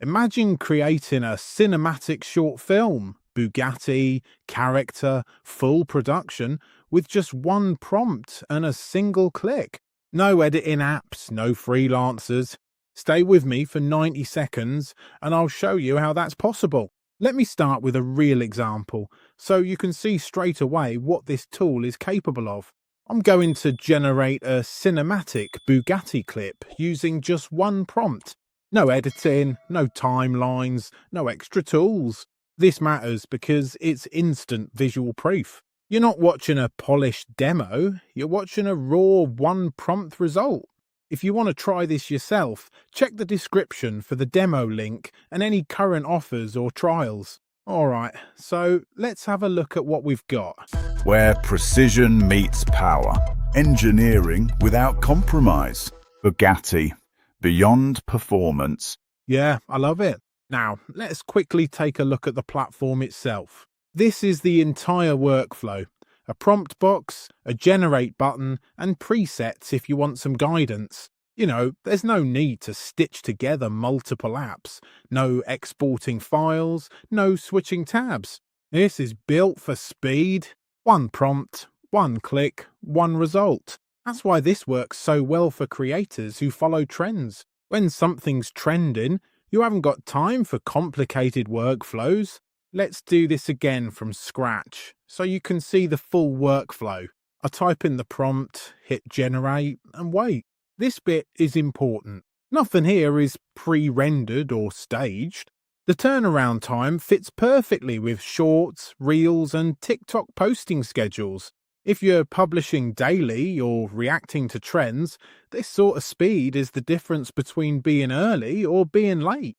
Imagine creating a cinematic short film, Bugatti, character, full production, with just one prompt and a single click. No editing apps, no freelancers. Stay with me for 90 seconds and I'll show you how that's possible. Let me start with a real example so you can see straight away what this tool is capable of. I'm going to generate a cinematic Bugatti clip using just one prompt. No editing, no timelines, no extra tools. This matters because it's instant visual proof. You're not watching a polished demo, you're watching a raw one prompt result. If you want to try this yourself, check the description for the demo link and any current offers or trials. Alright, so let's have a look at what we've got. Where precision meets power. Engineering without compromise. Bugatti. Beyond performance. Yeah, I love it. Now, let's quickly take a look at the platform itself. This is the entire workflow. A prompt box, a generate button, and presets if you want some guidance. You know, there's no need to stitch together multiple apps, no exporting files, no switching tabs. This is built for speed. One prompt, one click, one result. That's why this works so well for creators who follow trends. When something's trending, you haven't got time for complicated workflows. Let's do this again from scratch so you can see the full workflow. I type in the prompt, hit generate, and wait. This bit is important. Nothing here is pre-rendered or staged. The turnaround time fits perfectly with shorts, reels, and TikTok posting schedules. If you're publishing daily or reacting to trends, this sort of speed is the difference between being early or being late.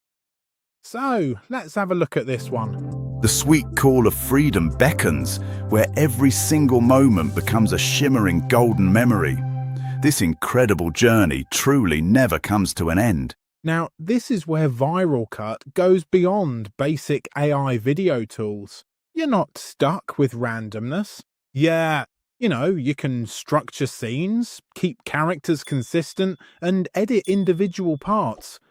So, let's have a look at this one. The sweet call of freedom beckons, where every single moment becomes a shimmering golden memory. This incredible journey truly never comes to an end. Now, this is where Viral Cut goes beyond basic AI video tools. You're not stuck with randomness. Yeah, you can structure scenes, keep characters consistent, and edit individual parts,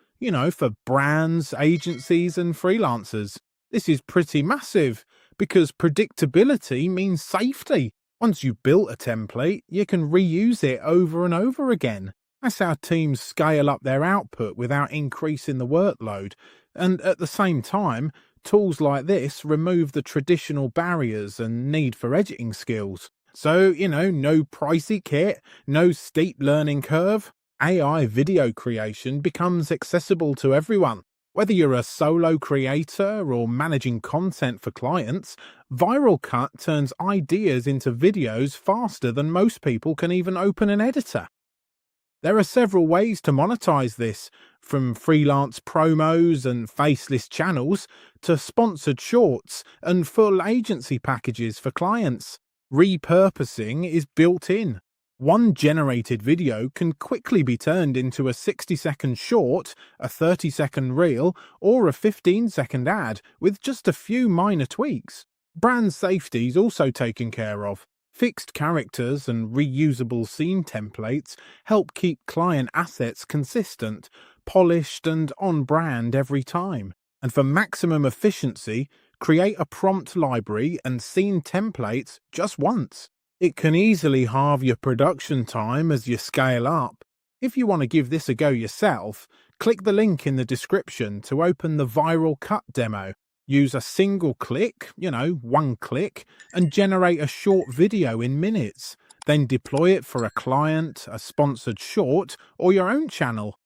for brands, agencies, and freelancers. This is pretty massive because predictability means safety. Once you've built a template, you can reuse it over and over again. That's how teams scale up their output without increasing the workload. And at the same time, tools like this remove the traditional barriers and need for editing skills. So, no pricey kit, no steep learning curve. AI video creation becomes accessible to everyone. Whether you're a solo creator or managing content for clients, Viral Cut turns ideas into videos faster than most people can even open an editor. There are several ways to monetize this, from freelance promos and faceless channels to sponsored shorts and full agency packages for clients. Repurposing is built in. One generated video can quickly be turned into a 60-second short, a 30-second reel, or a 15-second ad with just a few minor tweaks. Brand safety is also taken care of. Fixed characters and reusable scene templates help keep client assets consistent, polished, and on brand every time. And for maximum efficiency, create a prompt library and scene templates just once. It can easily halve your production time as you scale up. If you want to give this a go yourself, click the link in the description to open the Viral Cut demo. Use a single click, one click, and generate a short video in minutes. Then deploy it for a client, a sponsored short, or your own channel.